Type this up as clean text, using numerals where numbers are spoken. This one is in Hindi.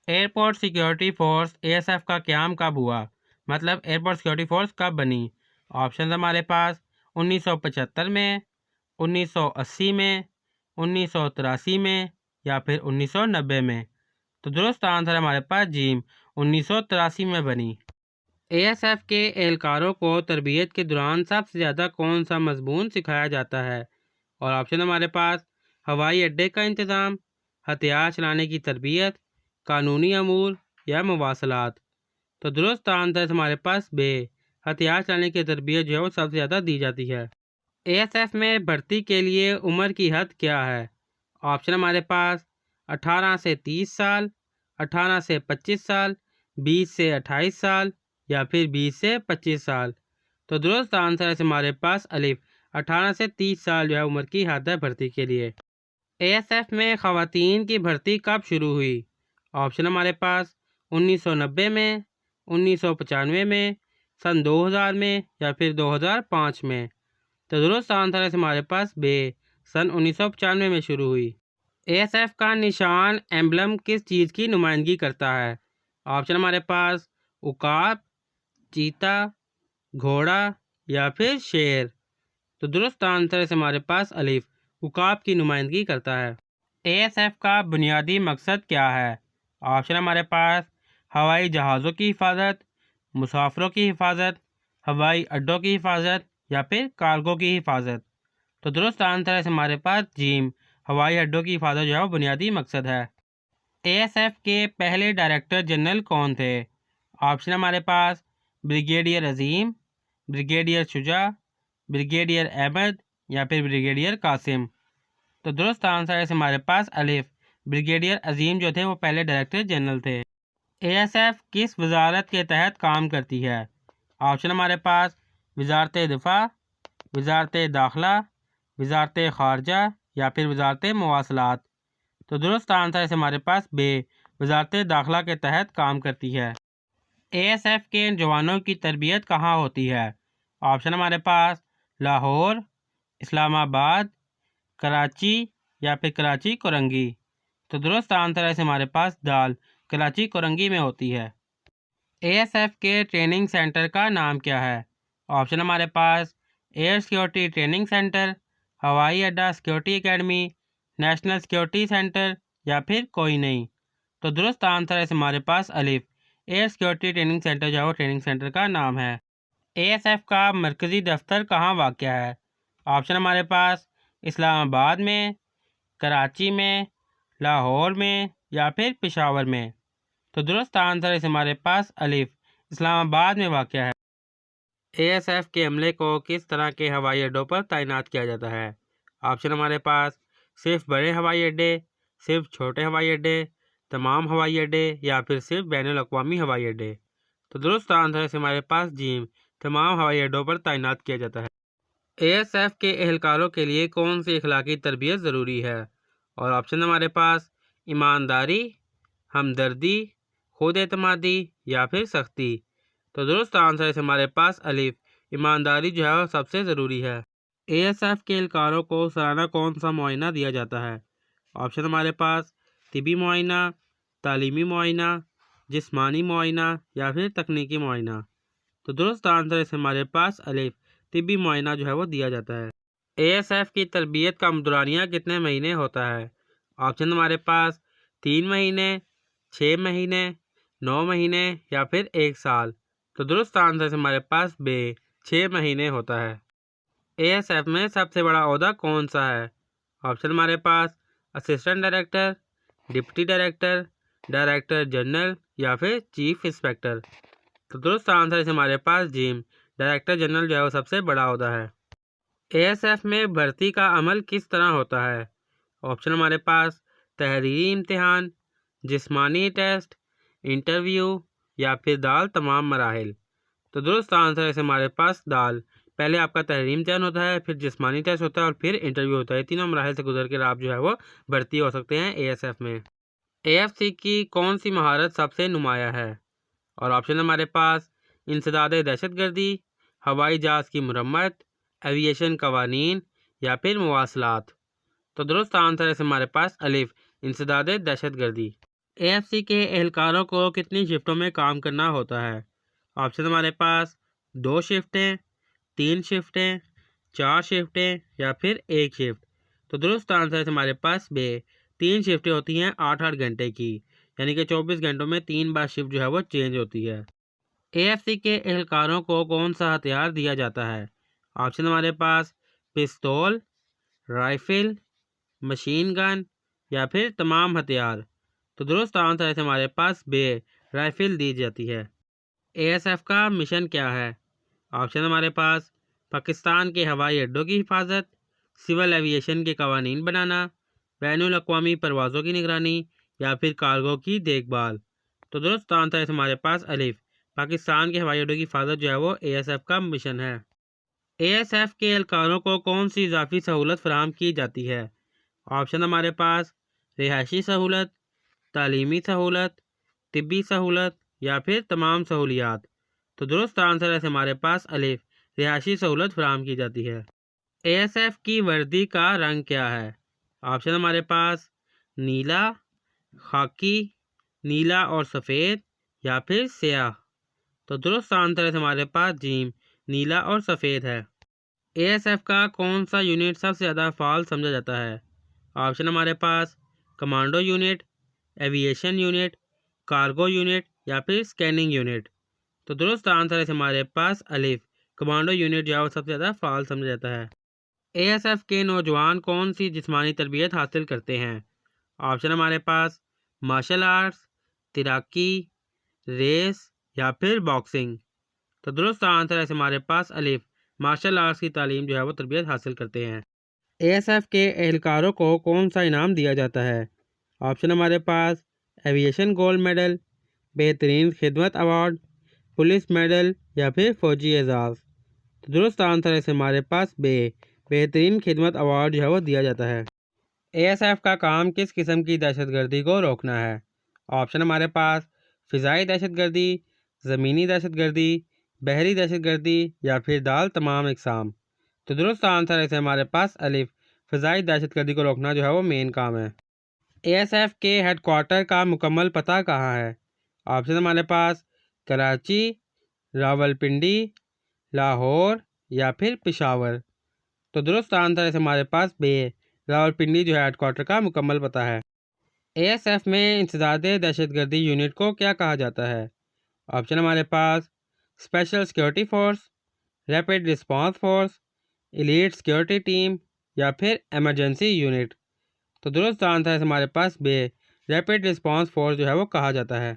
एयरपोर्ट सिक्योरिटी फोर्स एएसएफ का क़याम कब हुआ, मतलब एयरपोर्ट सिक्योरिटी फोर्स कब बनी। ऑप्शन हमारे पास 1975 में, 1980 में, 1983 में या फिर 1990 में। तो दुरुस्त आंसर हमारे पास जीम 1983 में बनी। एएसएफ के एहलकारों को तरबियत के दौरान सबसे ज़्यादा कौन सा मजमून सिखाया जाता है। और ऑप्शन हमारे पास हवाई अड्डे का इंतज़ाम, हथियार चलाने की तरबियत, कानूनी अमूर या मवासलात। तो दुरुस्त आंसर हमारे पास बे, हथियार चलाने की तरबियत जो है वो सबसे ज़्यादा दी जाती है। एएसएफ में भर्ती के लिए उम्र की हद क्या है। ऑप्शन हमारे पास 18 से 30 साल, 18 से 25 साल, 20 से 28 साल या फिर 20 से 25 साल। तो दुरुस्त आंसर है हमारे पास अलिफ, 18 से 30 साल जो है उम्र की हद है भर्ती के लिए। एएसएफ में ख़वातीन की भर्ती कब शुरू हुई। ऑप्शन हमारे पास 1990 में, 1995 में, सन 2000 में या फिर 2005 में। तो दुरुस्त आंसर है हमारे पास बे, सन 1995 में शुरू हुई। एएसएफ का निशान एम्बलम किस चीज़ की नुमाइंदगी करता है। ऑप्शन हमारे पास उकाब, चीता, घोड़ा या फिर शेर। तो दुरुस्त आंसर है हमारे पास अलिफ, उकाब की नुमाइंदगी करता है। एएसएफ का बुनियादी मकसद क्या है। ऑप्शन हमारे पास हवाई जहाज़ों की हिफाजत, मुसाफिरों की हिफाजत, हवाई अड्डों की हिफाजत या फिर कार्गो की हिफाजत। तो दुरुस्त आंसर है हमारे पास जीम, हवाई अड्डों की हिफाजत जो है वो बुनियादी मकसद है। एएसएफ के पहले डायरेक्टर जनरल कौन थे। ऑप्शन हमारे पास ब्रिगेडियर अजीम, ब्रिगेडियर शुजा, ब्रिगेडियर अहमद या फिर ब्रिगेडियर कासिम। तो दुरुस्त आंसर है हमारे पास अलिफ, ब्रिगेडियर अजीम जो थे वो पहले डायरेक्टर जनरल थे। एएसएफ किस वजारत के तहत काम करती है। ऑप्शन हमारे पास वजारत दिफा, वजारत दाखिला, वजारत खारजा या फिर वजारत मवासलात। तो दुरुस्त आंसर है हमारे पास बे, वजारत दाखिला के तहत काम करती है। एएसएफ के जवानों की तरबियत कहाँ होती है। ऑप्शन हमारे पास लाहौर, इस्लामाबाद, कराची या फिर कराची कोरंगी। तो दुरुस्त आंसर है हमारे पास दाल, कराची कोरंगी में होती है। एएसएफ के ट्रेनिंग सेंटर का नाम क्या है। ऑप्शन हमारे पास एयर सिक्योरिटी ट्रेनिंग सेंटर, हवाई अड्डा security academy, national security centre या फिर कोई नहीं। तो दुरुस्त आंसर है हमारे पास अलिफ, एयर सिक्योरिटी ट्रेनिंग सेंटर जो है ट्रेनिंग सेंटर का नाम है। एएसएफ का मरकज़ी दफ्तर कहाँ वाक़या है। ऑप्शन हमारे पास इस्लामाबाद में, कराची में, लाहौर में या फिर पेशावर में। तो दुरुस्त आंसर है हमारे पास अलिफ, इस्लामाबाद में वाक़या है। एएसएफ के अमले को किस तरह के हवाई अड्डों पर तैनात किया जाता है। ऑप्शन हमारे पास सिर्फ बड़े हवाई अड्डे, सिर्फ छोटे हवाई अड्डे, तमाम हवाई अड्डे या फिर सिर्फ बैनुल अक़वामी हवाई अड्डे। तो दुरुस्त आंसर है हमारे पास जीम, तमाम हवाई अड्डों पर तैनात किया जाता है। एएसएफ के एहलकारों के लिए कौन सी अखलाकी तरबियत ज़रूरी है। और ऑप्शन हमारे पास ईमानदारी, हमदर्दी, खुद एतमादी या फिर सख्ती। तो दुरुस्त आंसर है हमारे पास अलिफ, ईमानदारी जो है वो सबसे ज़रूरी है। एएसएफ के एहलकारों को सालाना कौन सा मुआयना दिया जाता है। ऑप्शन हमारे पास तिबी मुआयना, तालीमी मुआयना, जिस्मानी मुआयना या फिर तकनीकी मुआयना। तो दुरुस्त आंसर है हमारे पास अलिफ, तिबी मुआयना जो है वो दिया जाता है। एएसएफ की तरबियत का मुदरानिया कितने महीने होता है। ऑप्शन हमारे पास 3 महीने, 6 महीने, 9 महीने या फिर 1 साल। तो दुरुस्त आंसर हमारे पास बे, 6 महीने होता है। एएसएफ में सबसे बड़ा ओहदा कौन सा है। ऑप्शन हमारे पास assistant director, deputy director, director general या फिर चीफ इंस्पेक्टर। तो दुरुस्त आंसर है हमारे पास जीम, डायरेक्टर जनरल जो है वो सबसे बड़ा ओहदा है। एएसएफ में भर्ती का अमल किस तरह होता है। ऑप्शन हमारे पास तहरीरी इम्तिहान, जिस्मानी टेस्ट, इंटरव्यू या फिर दाल तमाम मराहिल। तो दुरुस्त आंसर है हमारे पास दाल, पहले आपका तहरीरी इम्तिहान होता है, फिर जिस्मानी टेस्ट होता है और फिर इंटरव्यू होता है। तीनों मराहिल से गुजर कर आप जो है वो भर्ती हो सकते हैं एएसएफ में। एएफसी की कौन सी महारत सबसे नुमाया है। और ऑप्शन हमारे पास इंसदाद दहशतगर्दी, हवाई जहाज़ की मुरम्मत, एविएशन कवानीन या फिर मवासलात। तो दुरुस्त आंसर है हमारे पास अलिफ, इंसदाद दहशतगर्दी। एएफसी के एहलकारों को कितनी शिफ्टों में काम करना होता है? ऑप्शन हमारे पास 2 शिफ्टें, 3 शिफ्टें, 4 शिफ्टें या फिर 1 शिफ्ट। तो दुरुस्त आंसर है हमारे पास बे। 3 शिफ्टें होती हैं 8-8 घंटे की, यानी कि 24 घंटों में 3 बार शिफ्ट जो है वो चेंज होती है। एएफसी के एहलकारों को कौन सा हथियार दिया जाता है? ऑप्शन हमारे पास पिस्तौल, राइफल, मशीन गन या फिर तमाम हथियार। तो दुरुस्त आंसर है हमारे पास बे, राइफल दी जाती है। एएसएफ का मिशन क्या है? ऑप्शन हमारे पास पाकिस्तान के हवाई अड्डों की हिफाजत, सिविल एविएशन के कवानीन बनाना, बैनुल अक़वामी परवाज़ों की निगरानी या फिर कार्गो की देखभाल। तो दुरुस्त आंसर है हमारे पास अलिफ, पाकिस्तान के हवाई अड्डों की हिफाजत जो है वो एएसएफ का मिशन है। एएसएफ के एहलकारों को कौन सी इजाफी सहूलत फराहम की जाती है? ऑप्शन हमारे पास रिहायशी सहूलत, तालीमी सहूलत, तिब्बी सहूलत या फिर तमाम सहूलियात। तो दुरुस्त आंसर है हमारे पास अलिफ, रिहायशी सहूलत फराहम की जाती है। एएसएफ की वर्दी का रंग क्या है? ऑप्शन हमारे पास नीला, खाकी, नीला और सफ़ेद या फिर स्याह। तो दुरुस्त आंसर है हमारे पास जीम, नीला और सफ़ेद है। एएसएफ का कौन सा यूनिट सबसे ज़्यादा फाल समझा जाता है? ऑप्शन हमारे पास commando unit, aviation unit, cargo unit या फिर स्कैनिंग यूनिट। तो दुरुस्त आंसर है हमारे पास अलिफ, कमांडो यूनिट जो है वो सबसे ज़्यादा फाल समझा जाता है। एएसएफ के नौजवान कौन सी जिस्मानी तरबियत हासिल करते हैं? ऑप्शन हमारे पास मार्शल आर्ट्स, तैराकी, रेस या फिर बॉक्सिंग। तो दुरुस्त आंसर है हमारे पास अलिफ, मार्शल आर्ट्स की तालीम जो है वो तरबियत हासिल करते हैं। एएसएफ के एहलकारों को कौन सा इनाम दिया जाता है? ऑप्शन हमारे पास एविएशन गोल्ड मेडल, बेहतरीन खिदमत अवार्ड, पुलिस मेडल या फिर फ़ौजी एजाज़। तो दुरुस्त आंसर है हमारे पास बेहतरीन खिदमत अवार्ड जो है वो दिया जाता है। एएसएफ का काम किस किस्म की दहशतगर्दी को रोकना है? ऑप्शन हमारे पास फ़िज़ाई दहशतगर्दी, ज़मीनी दहशतगर्दी, बहरी दहशतगर्दी या फिर दाल तमाम इकसाम। तो दुरुस्त आंसर है हमारे पास अलिफ, फ़िज़ाई दहशतगर्दी को रोकना जो है वो मेन काम है। एएसएफ के हेडक्वार्टर का मुकम्मल पता कहाँ है? ऑप्शन हमारे पास कराची, रावलपिंडी, लाहौर या फिर पेशावर। तो दुरुस्त आंसर है हमारे पास रावलपिंडी जो है हेडक्वार्टर का मुकम्मल पता है। एएसएफ में इंसदाद दहशतगर्दी यूनिट को क्या कहा जाता है? ऑप्शन हमारे पास special security force, rapid response force, elite security team या फिर एमरजेंसी यूनिट। तो दुरुस्त आंसर है हमारे पास रैपिड रिस्पांस फोर्स जो है वो कहा जाता है।